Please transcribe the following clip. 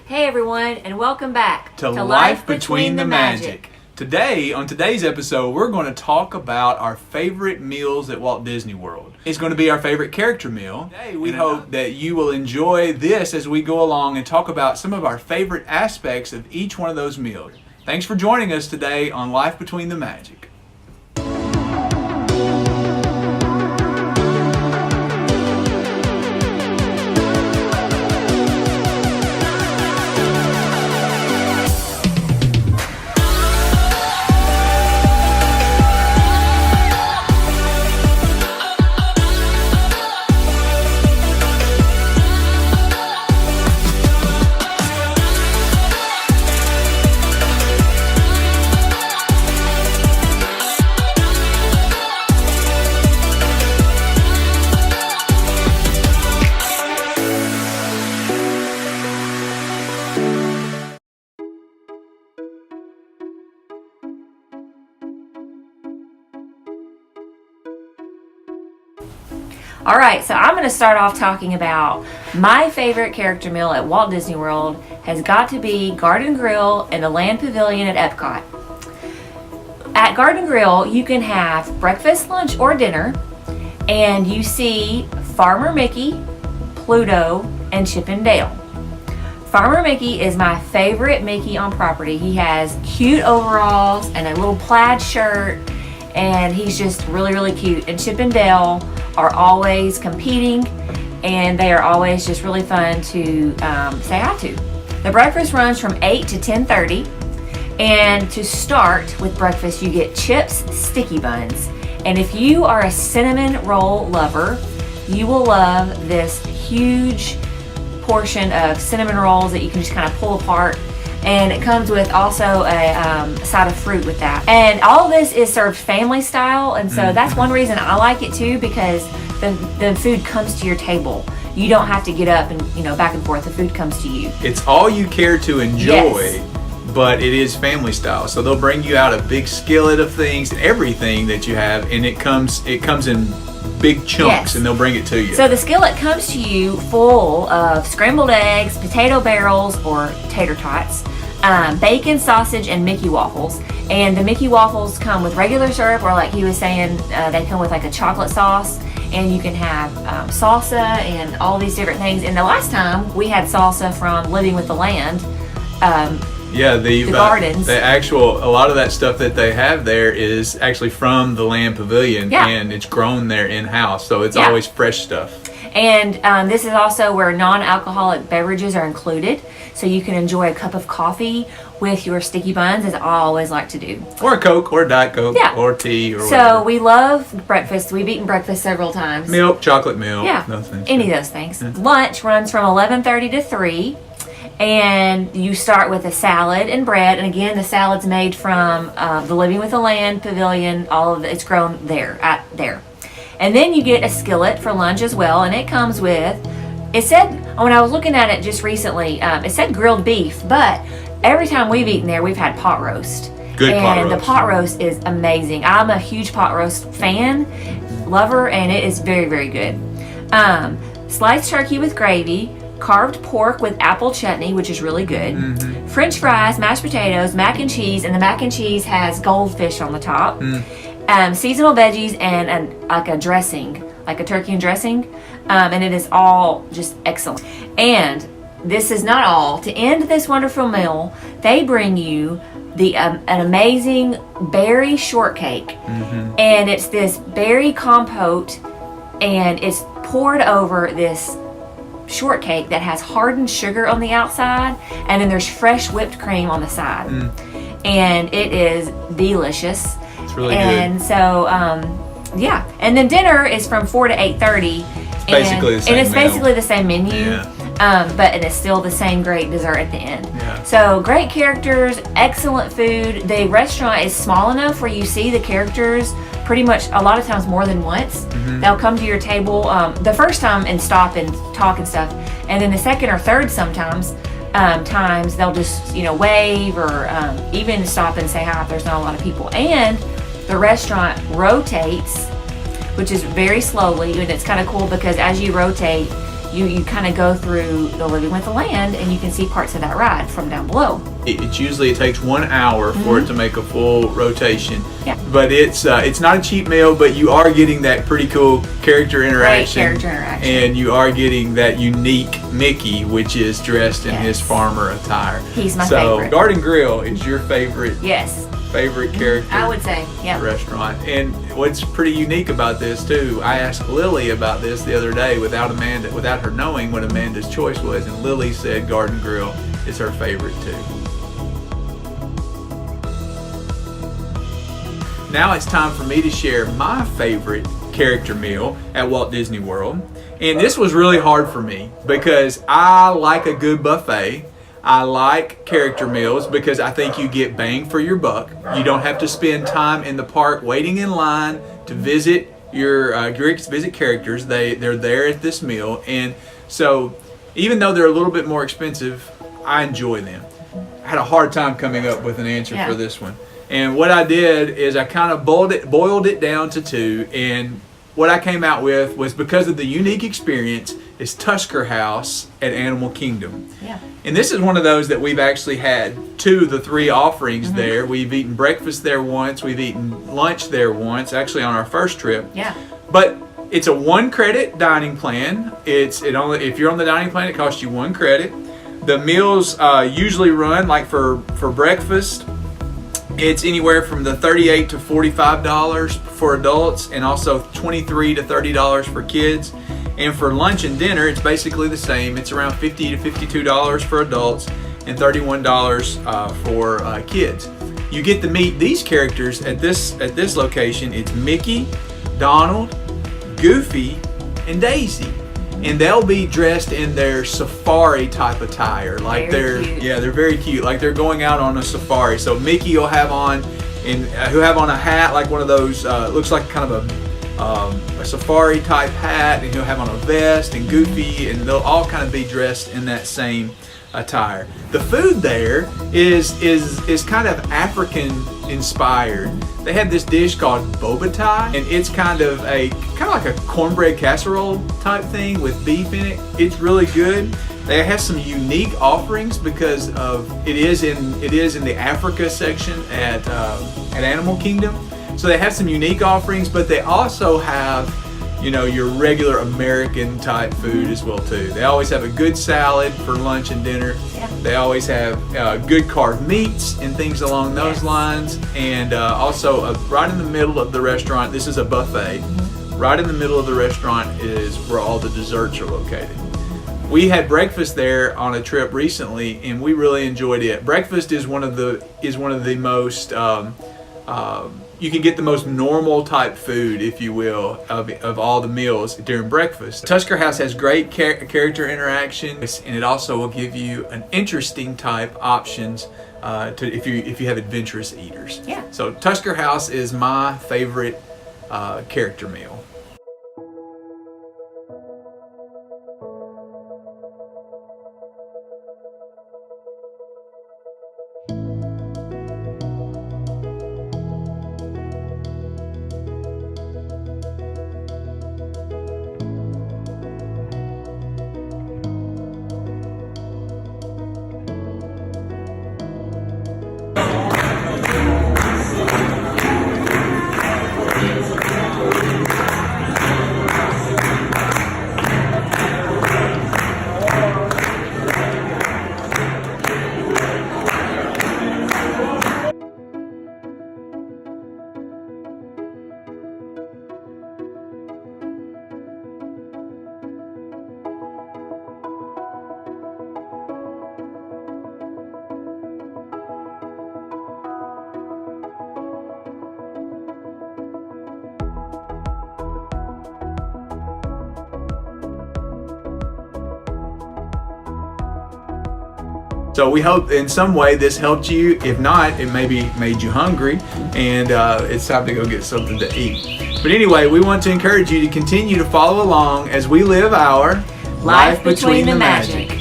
Hey everyone, and welcome back to Life Between the Magic. Today, on today's episode, we're going to talk about our favorite meals at Walt Disney World. It's going to be our favorite character meal. Today, we hope that you will enjoy this as we go along and talk about some of our favorite aspects of each one of those meals. Thanks for joining us today on Life Between the Magic. All right, so I'm going to start off talking about my favorite character meal at Walt Disney World has got to be Garden Grill and the Land Pavilion at Epcot. At Garden Grill, you can have breakfast, lunch, or dinner, and you see Farmer Mickey, Pluto, and Chip and Dale. Farmer Mickey is my favorite Mickey on property. He has cute overalls and a little plaid shirt, and he's just really, really cute. And Chip and Dale are always competing, and they are always just really fun to say hi to. The breakfast runs from 8 to 10:30, and to start with breakfast, you get chips, sticky buns. And if you are a cinnamon roll lover, you will love this huge portion of cinnamon rolls that you can just kind of pull apart. And it comes with also a side of fruit with that. And all of this is served family style, and so that's one reason I like it too, because the food comes to your table. You don't have to get up and back and forth. The food comes to you. It's all you care to enjoy, but it is family style. So they'll bring you out a big skillet of things, everything that you have, and it comes in big chunks, and they'll bring it to you. So the skillet comes to you full of scrambled eggs, potato barrels or tater tots, bacon, sausage, and Mickey waffles. And the Mickey waffles come with regular syrup, or like he was saying, they come with like a chocolate sauce, and you can have salsa and all these different things. And the last time we had salsa from Living with the Land. The gardens. A lot of that stuff that they have there is actually from the Land Pavilion, and it's grown there in-house, so it's always fresh stuff. And this is also where non-alcoholic beverages are included, so you can enjoy a cup of coffee with your sticky buns, as I always like to do. Or a Coke, or a Diet Coke, or tea, or whatever. So we love breakfast. We've eaten breakfast several times. Milk, chocolate milk. Any of those things. Lunch runs from 11:30 to 3. And you start with a salad and bread, and again, the salad's made from the Living with the Land Pavilion. It's grown there. And then you get a skillet for lunch as well, and it comes with, it said, when I was looking at it just recently, it said grilled beef, but every time we've eaten there, we've had pot roast. Good pot roast. And the pot roast is amazing. I'm a huge pot roast lover, and it is very, very good. Sliced turkey with gravy, carved pork with apple chutney, which is really good, French fries, mashed potatoes, mac and cheese, and the mac and cheese has goldfish on the top, seasonal veggies, and like a dressing, like a turkey and dressing, and it is all just excellent. And this is not all. To end this wonderful meal, they bring you an amazing berry shortcake, and it's this berry compote, and it's poured over this shortcake that has hardened sugar on the outside, and then there's fresh whipped cream on the side, and it is delicious. It's really good. And so and then dinner is from 4 to 8:30. It's basically the same menu. But it is still the same great dessert at the end. So great characters, excellent food. The restaurant is small enough where you see the characters pretty much a lot of times more than once. They'll come to your table the first time and stop and talk and stuff, and then the second or third times they'll just wave or even stop and say hi if there's not a lot of people. And the restaurant rotates, which is very slowly, and it's kind of cool because as you rotate, you kind of go through the Living with the Land, and you can see parts of that ride from down below. It takes 1 hour for it to make a full rotation. Yeah. But it's not a cheap meal, but you are getting that pretty cool character interaction. Great character interaction. And you are getting that unique Mickey, which is dressed in his farmer attire. He's my so favorite. Garden Grill is your favorite. Yes. Favorite character, I would say, yeah. Restaurant. And what's pretty unique about this too, I asked Lily about this the other day without her knowing what Amanda's choice was, and Lily said Garden Grill is her favorite too. Now it's time for me to share my favorite character meal at Walt Disney World. And this was really hard for me because I like a good buffet. I like character meals because I think you get bang for your buck. You don't have to spend time in the park waiting in line to visit visit characters. They're there at this meal, and so even though they're a little bit more expensive, I enjoy them. I had a hard time coming up with an answer for this one, and what I did is I kind of boiled it down to 2, and what I came out with was, because of the unique experience, is Tusker House at Animal Kingdom. Yeah. And this is one of those that we've actually had 2 of the 3 offerings there. We've eaten breakfast there once. We've eaten lunch there once, actually on our first trip. Yeah. But it's a 1 credit dining plan. If you're on the dining plan, it costs you 1 credit. The meals usually run, like for breakfast, it's anywhere from the $38 to $45 for adults, and also $23 to $30 for kids. And for lunch and dinner, it's basically the same. It's around $50 to $52 for adults and $31 for kids. You get to meet these characters at this location. It's Mickey, Donald, Goofy, and Daisy. And they'll be dressed in their safari type attire. Like they're very cute. Like they're going out on a safari. So Mickey will have on a hat, like one of those looks like kind of a safari type hat, and he'll have on a vest, and Goofy, and they'll all kind of be dressed in that same attire. The food there is kind of African inspired. They have this dish called boba tie, and it's kind of like a cornbread casserole type thing with beef in it. It's really good. They have some unique offerings because it is in the Africa section at Animal Kingdom. So they have some unique offerings, but they also have, your regular American type food as well too. They always have a good salad for lunch and dinner. Yeah. They always have good carved meats and things along those lines. And also right in the middle of the restaurant, this is a buffet. Right in the middle of the restaurant is where all the desserts are located. We had breakfast there on a trip recently, and we really enjoyed it. Breakfast is one of the most you can get the most normal type food, if you will, of all the meals during breakfast. Tusker House has great character interaction, and it also will give you an interesting type options if you have adventurous eaters. Yeah. So Tusker House is my favorite character meal. So we hope in some way this helped you. If not, it maybe made you hungry, and it's time to go get something to eat. But anyway, we want to encourage you to continue to follow along as we live our Life Between the Magic.